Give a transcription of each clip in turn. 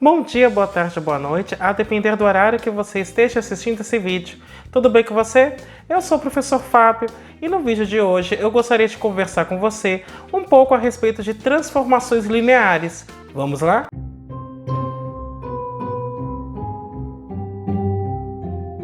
Bom dia, boa tarde, boa noite, a depender do horário que você esteja assistindo esse vídeo. Tudo bem com você? Eu sou o professor Fábio e no vídeo de hoje eu gostaria de conversar com você um pouco a respeito de transformações lineares. Vamos lá?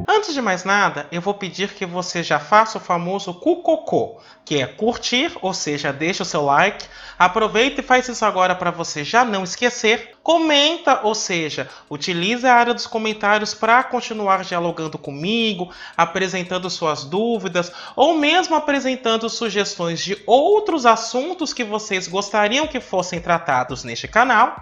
Antes de mais nada, eu vou pedir que você já faça o famoso cucocô, que é curtir, ou seja, deixa o seu like, aproveita e faz isso agora para você já não esquecer, comenta, ou seja, utilize a área dos comentários para continuar dialogando comigo, apresentando suas dúvidas, ou mesmo apresentando sugestões de outros assuntos que vocês gostariam que fossem tratados neste canal.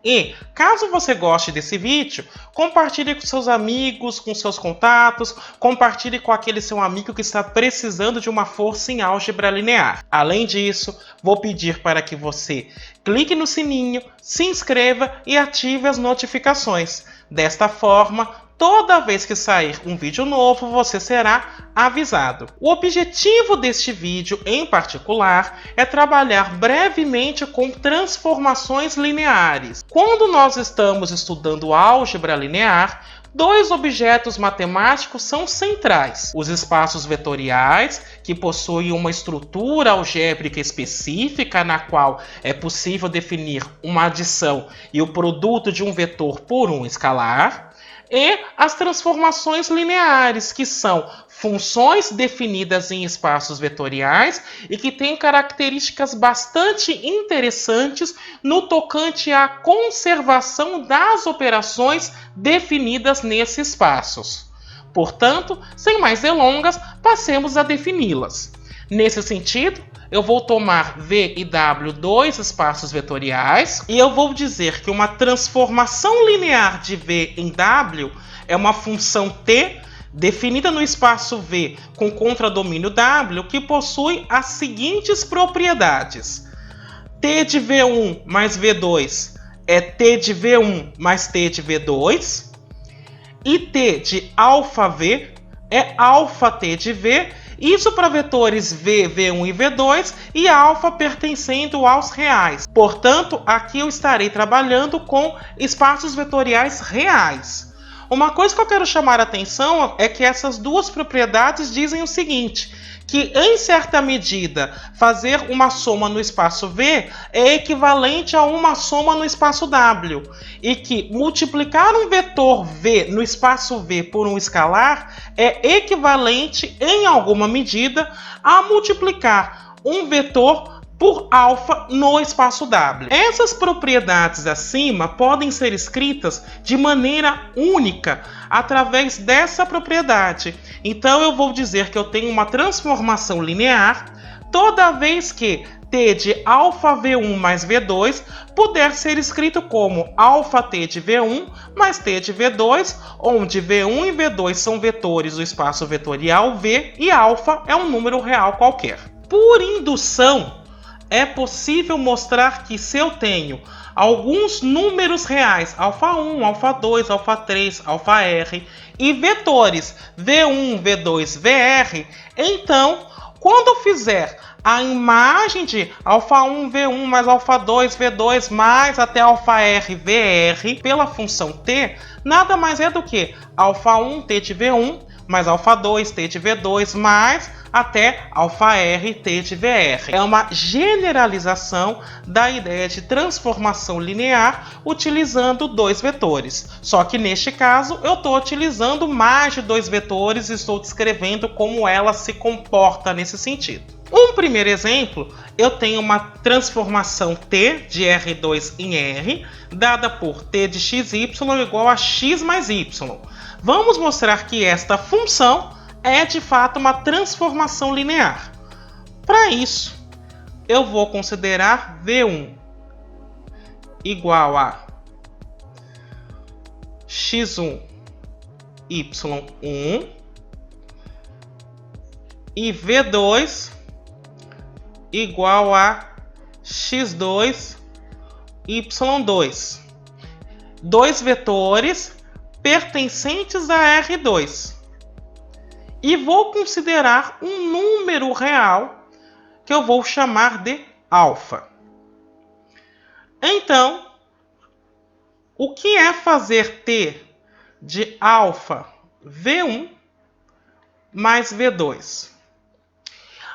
E, caso você goste desse vídeo, compartilhe com seus amigos, com seus contatos, compartilhe com aquele seu amigo que está precisando de uma força em álgebra linear. Além disso, vou pedir para que você clique no sininho, se inscreva e ative as notificações. Desta forma, toda vez que sair um vídeo novo, você será avisado. O objetivo deste vídeo, em particular, é trabalhar brevemente com transformações lineares. Quando nós estamos estudando álgebra linear, dois objetos matemáticos são centrais: os espaços vetoriais, que possuem uma estrutura algébrica específica na qual é possível definir uma adição e o produto de um vetor por um escalar, e as transformações lineares, que são funções definidas em espaços vetoriais e que têm características bastante interessantes no tocante à conservação das operações definidas nesses espaços. Portanto, sem mais delongas, passemos a defini-las. Nesse sentido, eu vou tomar V e W, dois espaços vetoriais, e eu vou dizer que uma transformação linear de V em W é uma função T definida no espaço V com contradomínio W, que possui as seguintes propriedades: T de V1 mais V2 é T de V1 mais T de V2, e T de αV é αT de V, isso para vetores V, V1 e V2 e α pertencendo aos reais. Portanto, aqui eu estarei trabalhando com espaços vetoriais reais. Uma coisa que eu quero chamar a atenção é que essas duas propriedades dizem o seguinte: que em certa medida fazer uma soma no espaço V é equivalente a uma soma no espaço W, e que multiplicar um vetor V no espaço V por um escalar é equivalente, em alguma medida, a multiplicar um vetor por alfa no espaço W. Essas propriedades acima podem ser escritas de maneira única através dessa propriedade. Então eu vou dizer que eu tenho uma transformação linear toda vez que T de αV1 mais V2 puder ser escrito como αT de V1 mais T de V2, onde V1 e V2 são vetores do espaço vetorial V e α é um número real qualquer. Por indução, é possível mostrar que se eu tenho alguns números reais, α1, α2, α3, αr, e vetores V1, V2, Vr, então, quando eu fizer a imagem de α1, V1 mais α2, V2 mais até αr, Vr pela função t, nada mais é do que α1, t de V1 mais α2, t de V2 mais até αr, t de Vr. É uma generalização da ideia de transformação linear utilizando dois vetores. Só que neste caso eu estou utilizando mais de dois vetores e estou descrevendo como ela se comporta nesse sentido. Um primeiro exemplo, eu tenho uma transformação t de R2 em R, dada por t de xy igual a x mais y. Vamos mostrar que esta função é de fato uma transformação linear. Para isso, eu vou considerar V1 igual a x1, y1 e V2 igual a x2, y2. Dois vetores pertencentes a R2. E vou considerar um número real que eu vou chamar de alfa. Então, o que é fazer t de alfa V1 mais V2?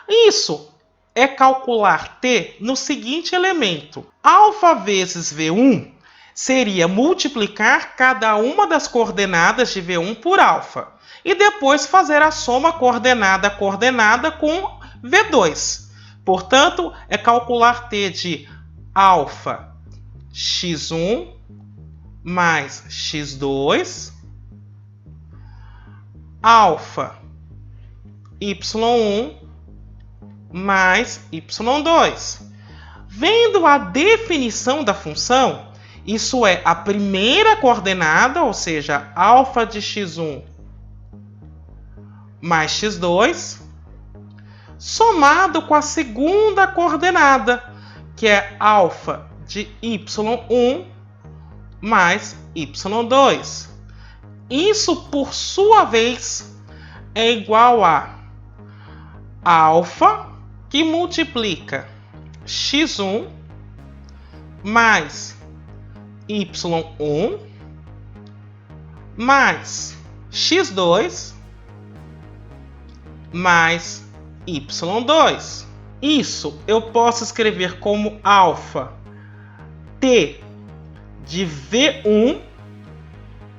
Isso é calcular t no seguinte elemento. Alfa vezes V1 seria multiplicar cada uma das coordenadas de V1 por alfa. E depois fazer a soma coordenada a coordenada com V2. Portanto, é calcular t de alfa x1 mais x2, alfa y1 mais y2. Vendo a definição da função, isso é a primeira coordenada, ou seja, alfa de x1 mais x2, somado com a segunda coordenada, que é alfa de y1 mais y2. Isso, por sua vez, é igual a alfa, que multiplica x1 mais y1 mais x2 mais y2. Isso eu posso escrever como alfa t de V1,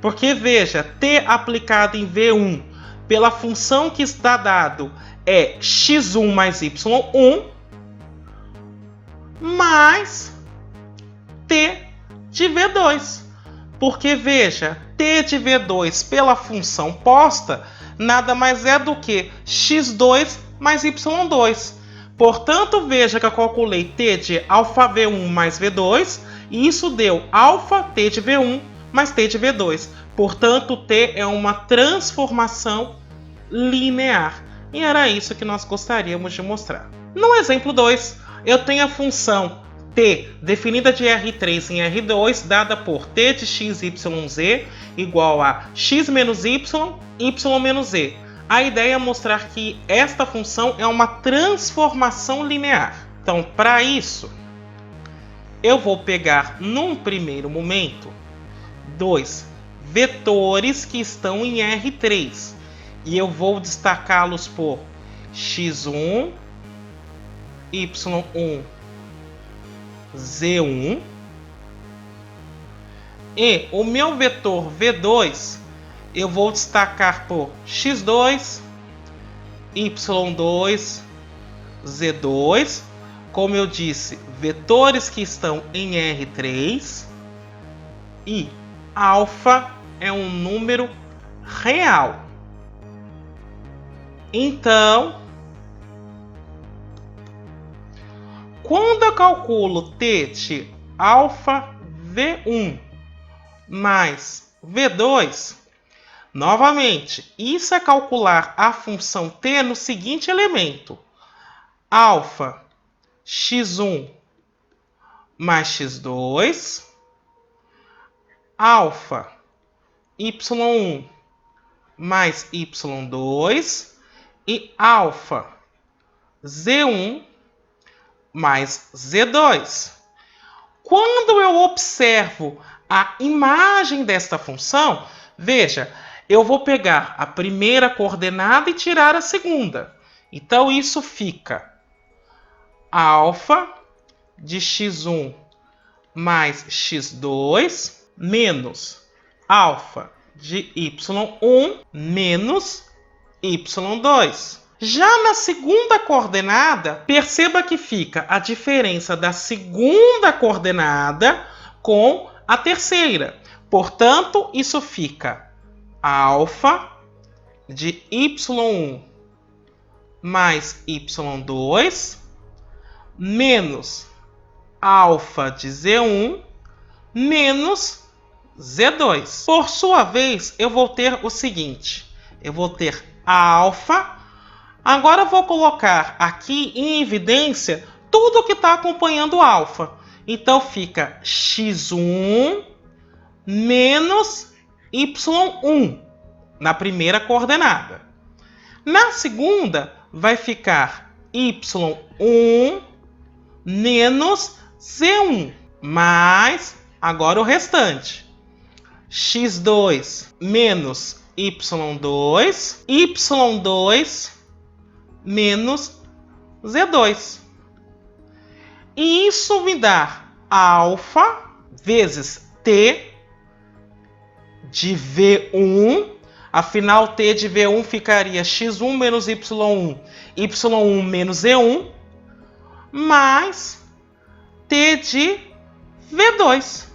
porque veja, t aplicado em V1 pela função que está dado é x1 mais y1, mais t de V2. Porque veja, t de V2 pela função posta nada mais é do que x2 mais y2. Portanto, veja que eu calculei t de alfa V1 mais V2, e isso deu alfa t de V1 mais t de V2. Portanto, t é uma transformação linear. E era isso que nós gostaríamos de mostrar. No exemplo 2, eu tenho a função t definida de R3 em R2, dada por t de x, y, z, igual a x menos y, y menos z. A ideia é mostrar que esta função é uma transformação linear. Então, para isso, eu vou pegar, num primeiro momento, dois vetores que estão em R3. E eu vou destacá-los por x1, y1, z1. E o meu vetor V2 eu vou destacar por x2, y2, z2. Como eu disse, vetores que estão em R3. E alfa é um número real. Então, quando eu calculo t de alfa V1 mais V2, novamente, isso é calcular a função t no seguinte elemento. Alfa x1 mais x2, alfa y1 mais y2 e alfa z1 mais z2. Quando eu observo a imagem desta função, veja, eu vou pegar a primeira coordenada e tirar a segunda. Então, isso fica alfa de x1 mais x2 menos alfa de y1 menos y2. Já na segunda coordenada, perceba que fica a diferença da segunda coordenada com a terceira. Portanto, isso fica alfa de y1 mais y2 menos alfa de z1 menos z2. Por sua vez, eu vou ter o seguinte. Eu vou ter alfa. Agora eu vou colocar aqui em evidência tudo que está acompanhando alfa. Então fica x1 menos y1 na primeira coordenada. Na segunda vai ficar y1 menos z1 mais agora o restante. x2 menos y2, y2 menos z2. E isso me dá alfa vezes t de V1. Afinal, t de V1 ficaria x1 menos y1, y1 menos z1, mais t de V2.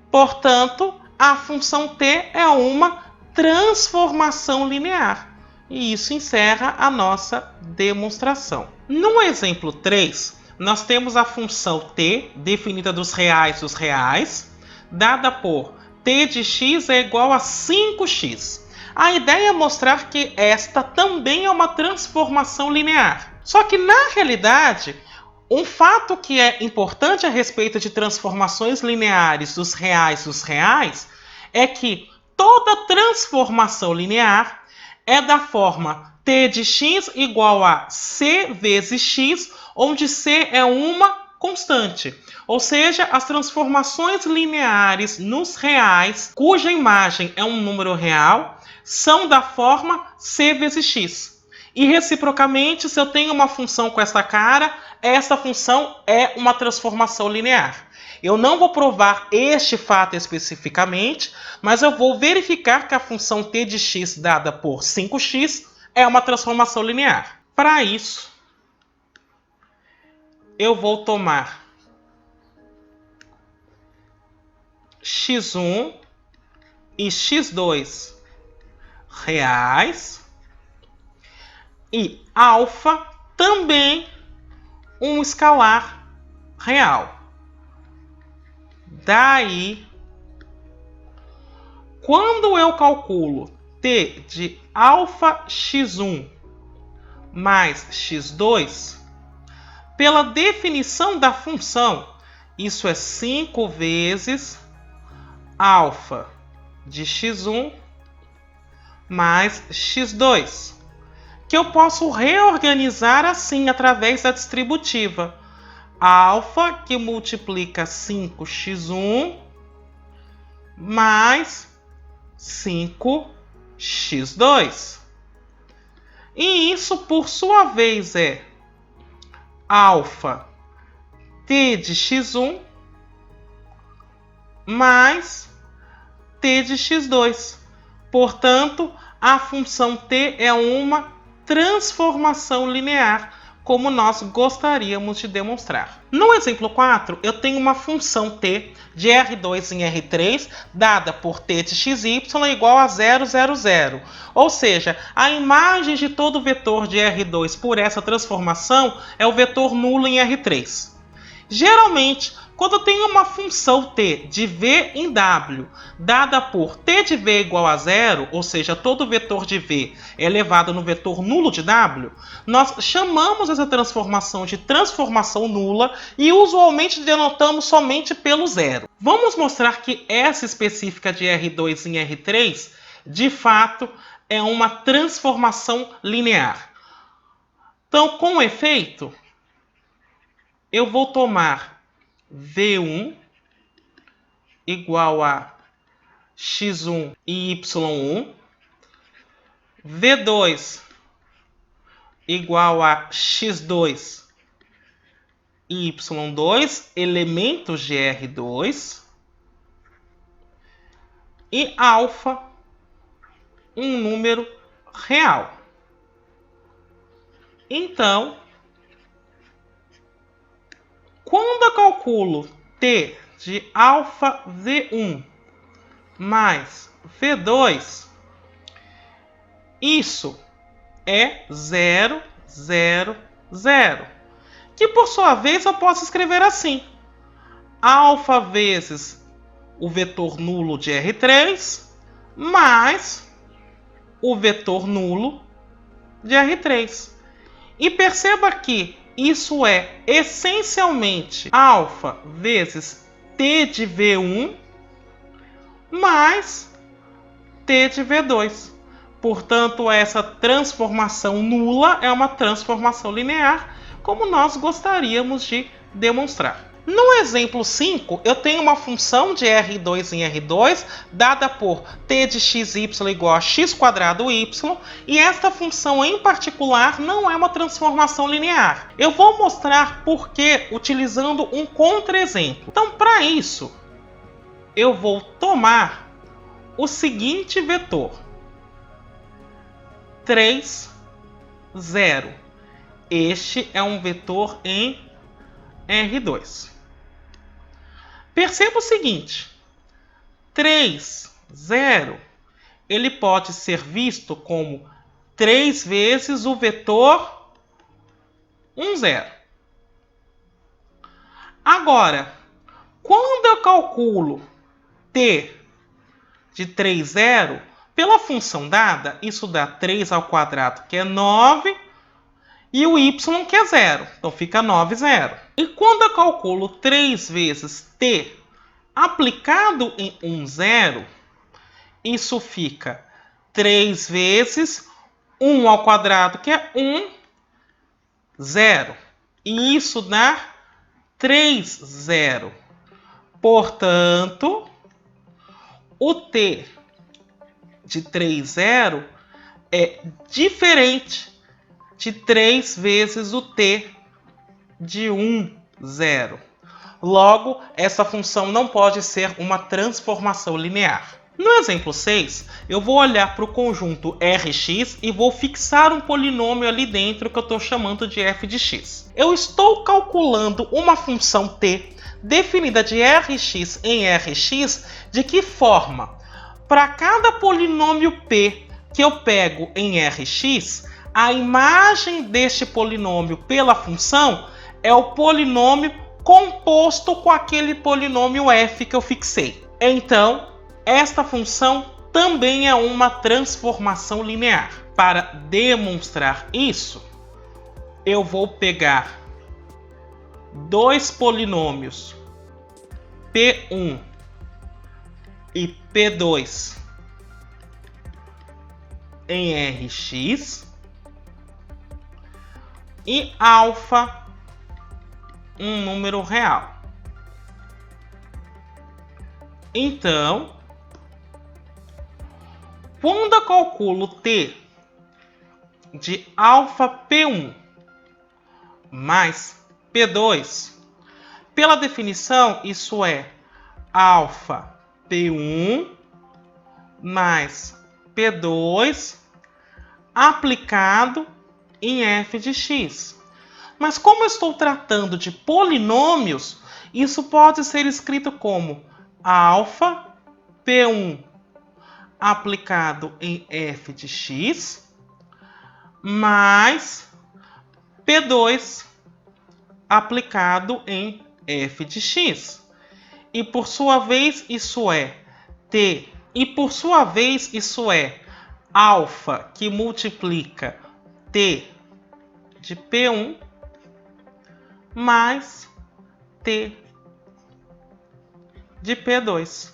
Portanto, a função t é uma transformação linear. E isso encerra a nossa demonstração. No exemplo 3, nós temos a função t, definida dos reais, dada por t de x é igual a 5x. A ideia é mostrar que esta também é uma transformação linear. Só que, na realidade, um fato que é importante a respeito de transformações lineares dos reais é que toda transformação linear é da forma t de x igual a c vezes x, onde c é uma constante. Ou seja, as transformações lineares nos reais, cuja imagem é um número real, são da forma c vezes x. E reciprocamente, se eu tenho uma função com essa cara, essa função é uma transformação linear. Eu não vou provar este fato especificamente, mas eu vou verificar que a função t de x dada por 5x é uma transformação linear. Para isso, eu vou tomar x1 e x2 reais e alfa também um escalar real. Daí, quando eu calculo t de alfa x1 mais x2, pela definição da função, isso é 5 vezes alfa de x1 mais x2, que eu posso reorganizar assim através da distributiva. Alfa que multiplica 5x1 mais 5x2. E isso, por sua vez, é alfa t de x1 mais t de x2. Portanto, a função t é uma transformação linear, como nós gostaríamos de demonstrar. No exemplo 4, eu tenho uma função t de R2 em R3, dada por t de xy igual a 0, 0, 0. Ou seja, a imagem de todo vetor de R2 por essa transformação é o vetor nulo em R3. Geralmente, quando eu tenho uma função t de v em w, dada por t de v igual a 0, ou seja, todo vetor de v é elevado no vetor nulo de w, nós chamamos essa transformação de transformação nula e usualmente denotamos somente pelo zero. Vamos mostrar que essa específica de R2 em R3, de fato, é uma transformação linear. Então, com efeito, eu vou tomar V1 igual a x1 e y1, V2 igual a x2 e y2, elementos de R2, e alfa, um número real. Então, quando eu calculo t de alfa V1 mais V2, isso é 0, 0, 0. Que por sua vez eu posso escrever assim: alfa vezes o vetor nulo de R3 mais o vetor nulo de R3. E perceba que isso é essencialmente alfa vezes t de V1 mais t de V2. Portanto, essa transformação nula é uma transformação linear, como nós gostaríamos de demonstrar. No exemplo 5, eu tenho uma função de R2 em R2 dada por t de xy igual a x²y, e esta função em particular não é uma transformação linear. Eu vou mostrar por que utilizando um contra-exemplo. Então, para isso, eu vou tomar o seguinte vetor: 3, 0. Este é um vetor em R2. Perceba o seguinte: 3, 0, ele pode ser visto como 3 vezes o vetor 1, 0. Agora, quando eu calculo t de 3, 0, pela função dada, isso dá 3 ao quadrado, que é 9, e o y, que é 0. Então, fica 9, 0. E quando eu calculo 3 vezes t aplicado em 1, 0, isso fica 3 vezes 1 ao quadrado, que é 1, 0. E isso dá 3, 0. Portanto, o t de 3, 0 é diferente de 3 vezes o t de 1, 0. Logo, essa função não pode ser uma transformação linear. No exemplo 6, eu vou olhar para o conjunto Rx e vou fixar um polinômio ali dentro que eu estou chamando de f de x. Eu estou calculando uma função t definida de Rx em Rx de que forma? Para cada polinômio p que eu pego em Rx, a imagem deste polinômio pela função é o polinômio composto com aquele polinômio f que eu fixei. Então, esta função também é uma transformação linear. Para demonstrar isso, eu vou pegar dois polinômios P1 e P2 em Rx e alfa um número real. Então, quando eu calculo t de alfa P1 mais P2, pela definição, isso é alfa P1 mais P2 aplicado em f de x. Mas como eu estou tratando de polinômios, isso pode ser escrito como alfa P1 aplicado em f de x mais P2 aplicado em f de x. E por sua vez isso é t. E por sua vez isso é alfa que multiplica t de P1 mais t de P2.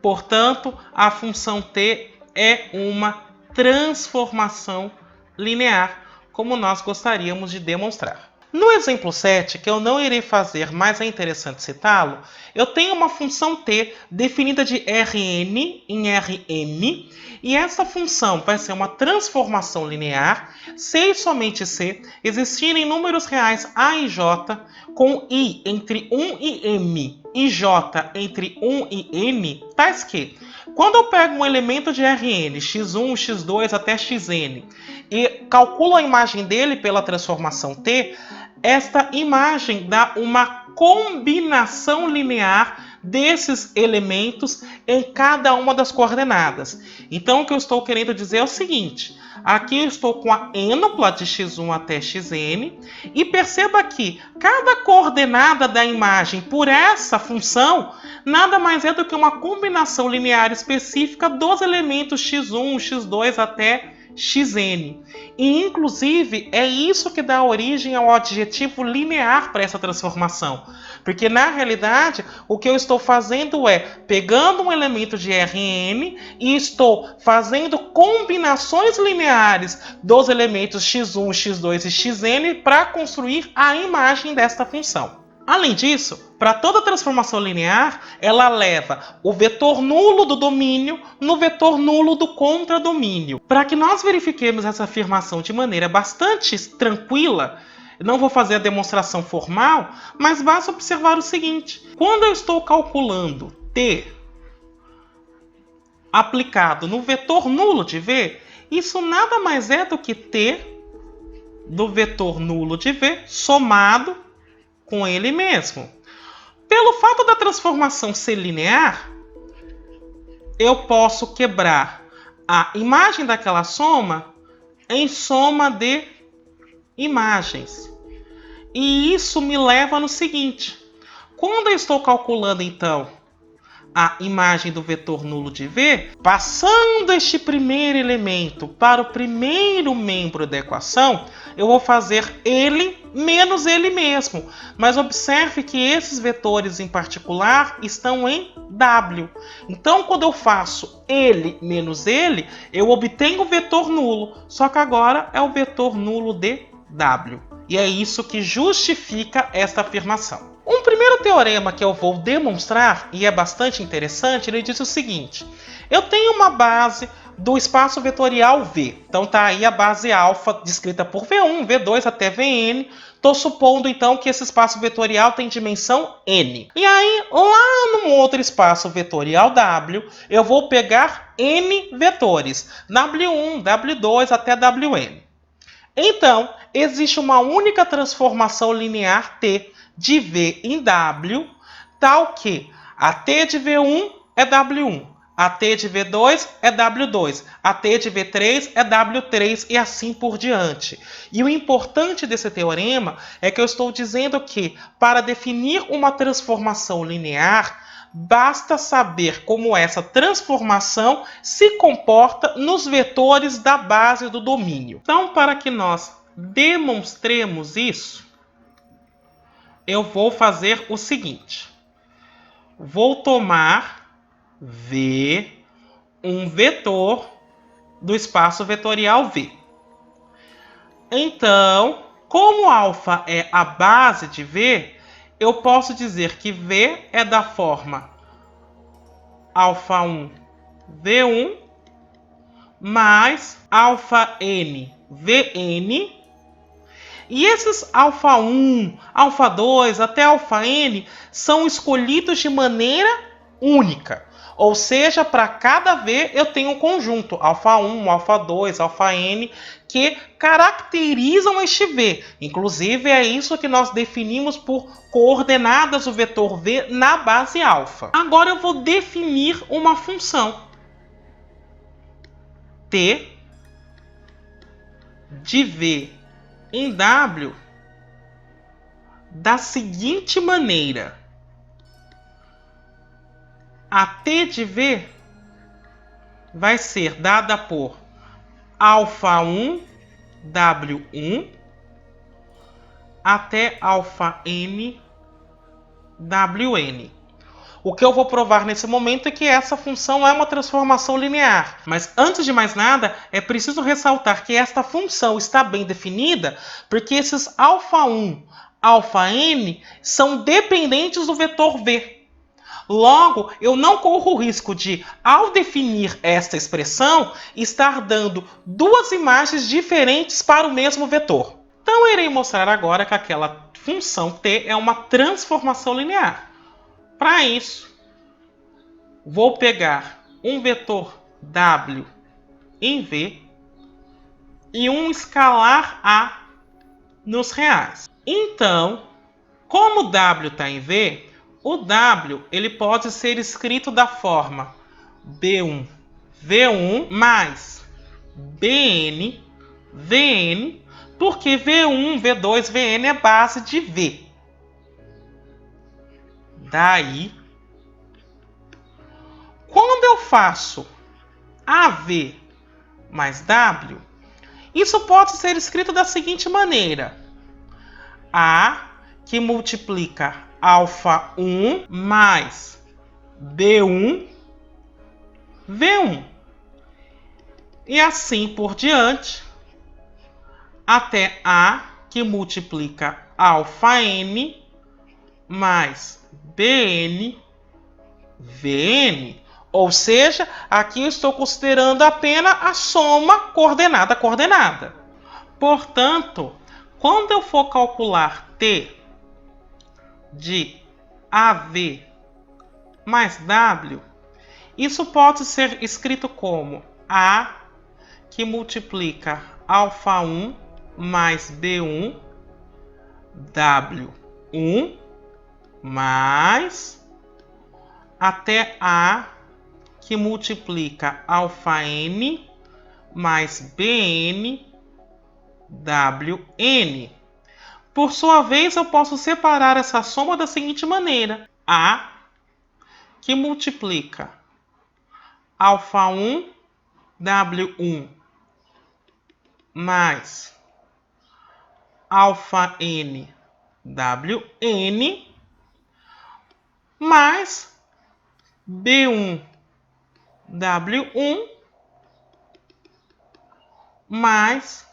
Portanto, a função t é uma transformação linear, como nós gostaríamos de demonstrar. No exemplo 7, que eu não irei fazer, mas é interessante citá-lo, eu tenho uma função t definida de Rn em Rm, e essa função vai ser uma transformação linear se e somente se existirem números reais a e j com i entre 1 e m e j entre 1 e n, tais que, quando eu pego um elemento de Rn, x1, x2 até xn, e calculo a imagem dele pela transformação t, esta imagem dá uma combinação linear desses elementos em cada uma das coordenadas. Então, o que eu estou querendo dizer é o seguinte: aqui eu estou com a ênupla de x1 até xn, e perceba que cada coordenada da imagem por essa função nada mais é do que uma combinação linear específica dos elementos x1, x2 até xn. E, inclusive, é isso que dá origem ao adjetivo linear para essa transformação. Porque, na realidade, o que eu estou fazendo é pegando um elemento de Rn e estou fazendo combinações lineares dos elementos x1, x2 e xn para construir a imagem desta função. Além disso, Para toda transformação linear, ela leva o vetor nulo do domínio no vetor nulo do contradomínio. Para que nós verifiquemos essa afirmação de maneira bastante tranquila, não vou fazer a demonstração formal, mas basta observar o seguinte. Quando eu estou calculando t aplicado no vetor nulo de v, isso nada mais é do que t do vetor nulo de v somado com ele mesmo. Pelo fato da transformação ser linear, eu posso quebrar a imagem daquela soma em soma de imagens. E isso me leva no seguinte. Quando eu estou calculando, então, a imagem do vetor nulo de v, passando este primeiro elemento para o primeiro membro da equação, eu vou fazer ele menos ele mesmo. Mas observe que esses vetores em particular estão em W. Então, quando eu faço ele menos ele, eu obtenho o vetor nulo. Só que agora é o vetor nulo de W. E é isso que justifica esta afirmação. Um primeiro teorema que eu vou demonstrar, e é bastante interessante, ele diz o seguinte. Eu tenho uma base do espaço vetorial V. Então tá aí a base alfa descrita por V1, V2 até Vn. Estou supondo então que esse espaço vetorial tem dimensão n. E aí, lá num outro espaço vetorial W, eu vou pegar n vetores. W1, W2 até Wn. Então, existe uma única transformação linear T de V em W, tal que a T de V1 é W1, a T de V2 é W2, a T de V3 é W3 e assim por diante. E o importante desse teorema é que eu estou dizendo que, para definir uma transformação linear, basta saber como essa transformação se comporta nos vetores da base do domínio. Então, para que nós demonstremos isso, eu vou fazer o seguinte. Vou tomar V, um vetor do espaço vetorial V. Então, como alfa é a base de V, eu posso dizer que V é da forma alfa1 V1 mais alfa n Vn. E esses alfa 1, alfa 2 até alfa n são escolhidos de maneira única. Ou seja, para cada V eu tenho um conjunto, alfa 1, alfa 2, alfa n, que caracterizam este V. Inclusive é isso que nós definimos por coordenadas do vetor V na base alfa. Agora eu vou definir uma função T de V em W da seguinte maneira. A T de V vai ser dada por alfa 1 W1 até alfa n Wn. O que eu vou provar nesse momento é que essa função é uma transformação linear. Mas antes de mais nada, é preciso ressaltar que esta função está bem definida porque esses alfa 1, alfa n são dependentes do vetor V. Logo, eu não corro o risco de, ao definir esta expressão, estar dando duas imagens diferentes para o mesmo vetor. Então, eu irei mostrar agora que aquela função t é uma transformação linear. Para isso, vou pegar um vetor w em v e um escalar a nos reais. Então, como w está em v, o w ele pode ser escrito da forma b1 v1 mais bn vn, porque v1, v2, vn é base de v. Daí, quando eu faço AV mais W, isso pode ser escrito da seguinte maneira. A que multiplica alfa 1 mais B1, V1. E assim por diante, até A que multiplica alfa N mais BN, VN. Ou seja, aqui eu estou considerando apenas a soma coordenada a coordenada. Portanto, quando eu for calcular T de AV mais W, isso pode ser escrito como A que multiplica alfa1 mais B1, W1, mais até A que multiplica alfa-N mais Bn, Wn. Por sua vez, eu posso separar essa soma da seguinte maneira. A que multiplica alfa1, W1 mais alfa-N, Wn mais B1, W1 mais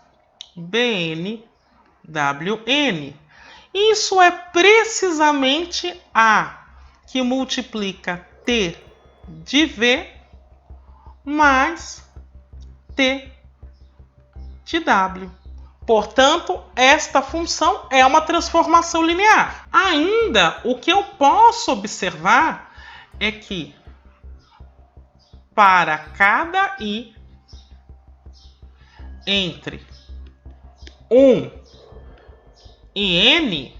Bn, Wn. Isso é precisamente A que multiplica T de V mais T de W. Portanto, esta função é uma transformação linear. Ainda, o que eu posso observar é que para cada I entre 1 e N,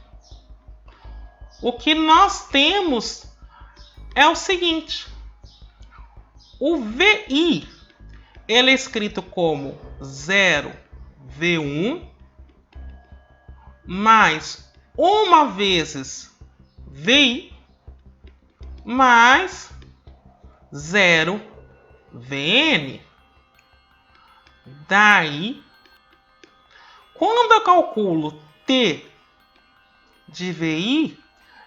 o que nós temos é o seguinte. O VI ele é escrito como 0V1 mais 1 vezes VI mais 0VN. Daí, quando eu calculo T de VI,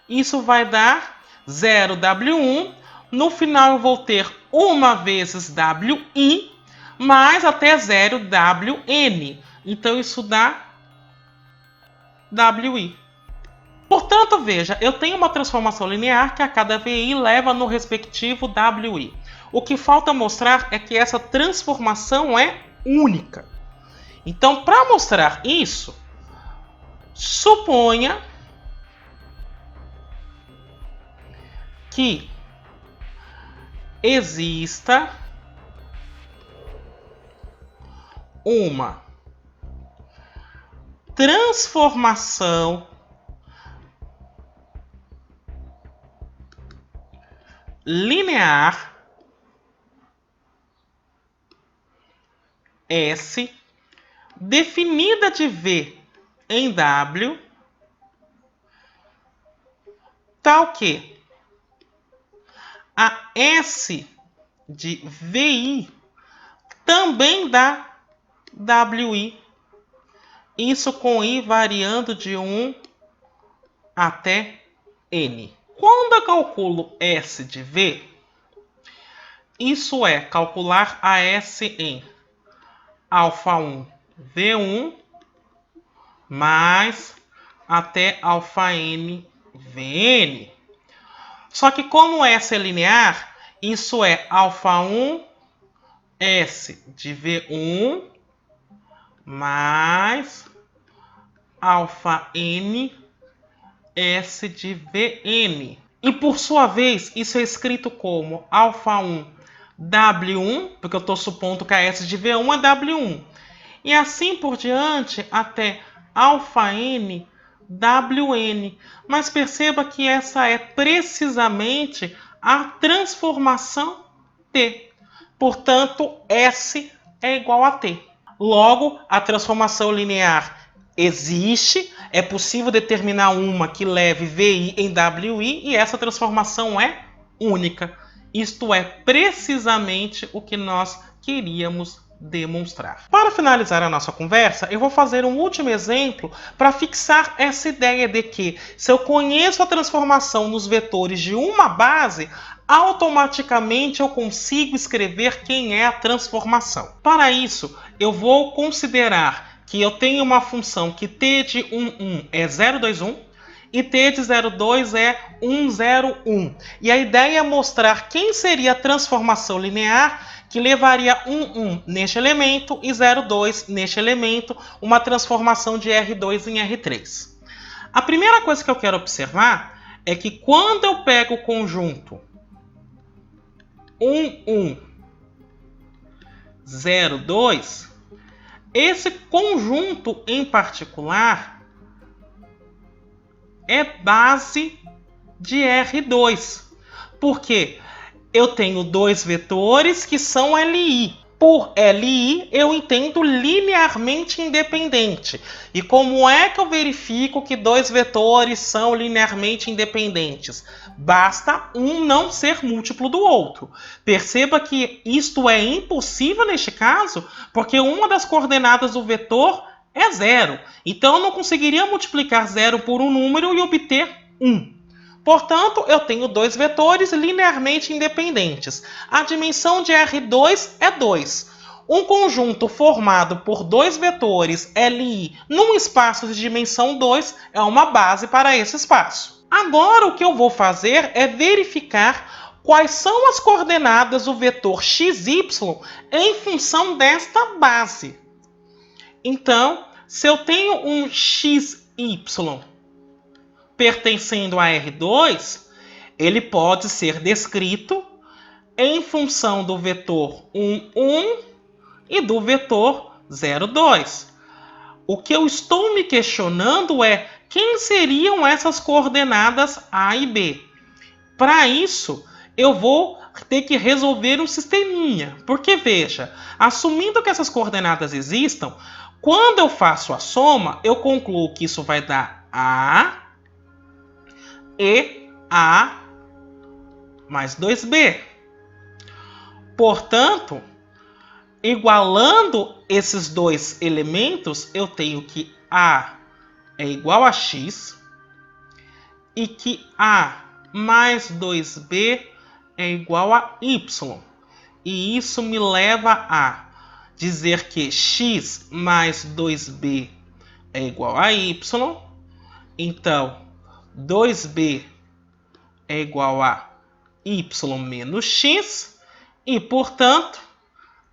isso vai dar 0W1. No final eu vou ter 1 vezes WI mais até 0WN. Então isso dá WI. Portanto, veja, eu tenho uma transformação linear que a cada VI leva no respectivo WI. O que falta mostrar é que essa transformação é única. Então, para mostrar isso, suponha que exista uma transformação linear S definida de V em W, tal que a S de VI também dá WI, isso com I variando de 1 até N. Quando eu calculo S de V, isso é calcular a S em alfa1 V1 mais até alfa-N Vn. Só que como S é linear, isso é alfa1 S de V1 mais alfa-N S de Vn. E por sua vez, isso é escrito como alfa1 W1, porque eu estou supondo que a S de V1 é W1. E assim por diante até alfa-N Wn. Mas perceba que essa é precisamente a transformação T. Portanto, S é igual a T. Logo, a transformação linear existe, é possível determinar uma que leve VI em WI e essa transformação é única. Isto é precisamente o que nós queríamos demonstrar. Para finalizar a nossa conversa, eu vou fazer um último exemplo para fixar essa ideia de que, se eu conheço a transformação nos vetores de uma base, automaticamente eu consigo escrever quem é a transformação. Para isso, eu vou considerar que eu tenho uma função que T de 1, 1 é 0, 2, 1, e t de 0,2 é 1,01. E a ideia é mostrar quem seria a transformação linear que levaria 1,1 neste elemento e 0,2 neste elemento, uma transformação de R2 em R3. A primeira coisa que eu quero observar é que quando eu pego o conjunto 1,1, 0,2, esse conjunto em particular é base de R2, porque eu tenho dois vetores que são LI. Por LI, eu entendo linearmente independente. E como é que eu verifico que dois vetores são linearmente independentes? Basta um não ser múltiplo do outro. Perceba que isto é impossível neste caso, porque uma das coordenadas do vetor é 0. Então, eu não conseguiria multiplicar 0 por um número e obter 1. Portanto, eu tenho dois vetores linearmente independentes. A dimensão de R2 é 2. Um conjunto formado por dois vetores LI num espaço de dimensão 2 é uma base para esse espaço. Agora, o que eu vou fazer é verificar quais são as coordenadas do vetor XY em função desta base. Então, se eu tenho um XY pertencendo a R2, ele pode ser descrito em função do vetor 1,1 e do vetor 0,2. O que eu estou me questionando é quem seriam essas coordenadas A e B. Para isso, eu vou ter que resolver um sisteminha. Porque, veja, assumindo que essas coordenadas existam, quando eu faço a soma, eu concluo que isso vai dar A e A mais 2B. Portanto, igualando esses dois elementos, eu tenho que A é igual a X e que A mais 2B é igual a Y. E isso me leva a dizer que X mais 2B é igual a Y. Então, 2B é igual a Y menos X. E, portanto,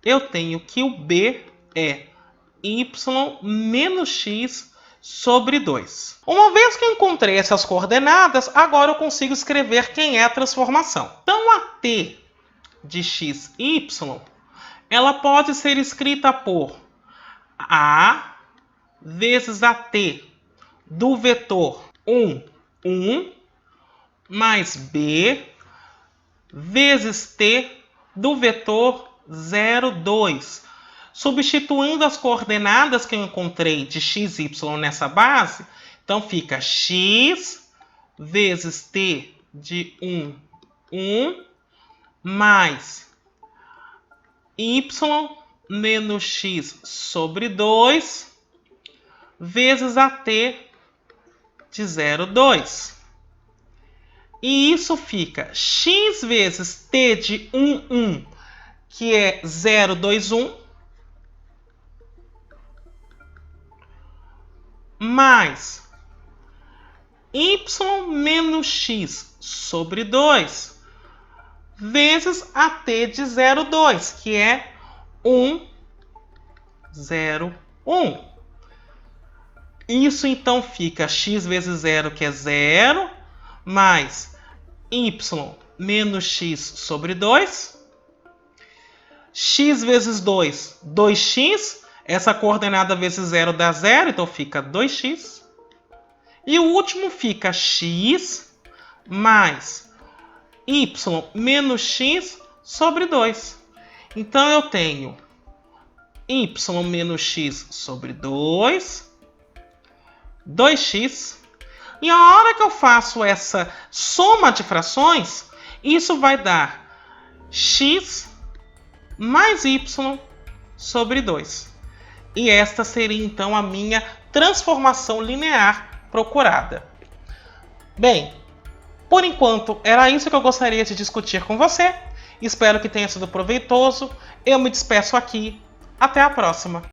eu tenho que o B é Y menos X sobre 2. Uma vez que eu encontrei essas coordenadas, agora eu consigo escrever quem é a transformação. Então, a T de XY, ela pode ser escrita por A vezes a T do vetor 1, 1, mais B vezes T do vetor 0, 2. Substituindo as coordenadas que eu encontrei de x, y nessa base, então fica x vezes t de 1, 1, mais y menos x sobre 2, vezes a t de 0, 2. E isso fica x vezes t de 1, 1, que é 0, 2, 1, mais y menos x sobre 2, vezes a t de 0, 2, que é 1, 0, 1. Isso então fica x vezes 0, que é 0, mais y menos x sobre 2. X vezes 2, 2x. Essa coordenada vezes 0 dá 0, então fica 2x. E o último fica x mais y menos x sobre 2. Então, eu tenho y menos x sobre 2, 2x. E a hora que eu faço essa soma de frações, isso vai dar x mais y sobre 2. E esta seria, então, a minha transformação linear procurada. Bem, por enquanto, era isso que eu gostaria de discutir com você. Espero que tenha sido proveitoso. Eu me despeço aqui. Até a próxima!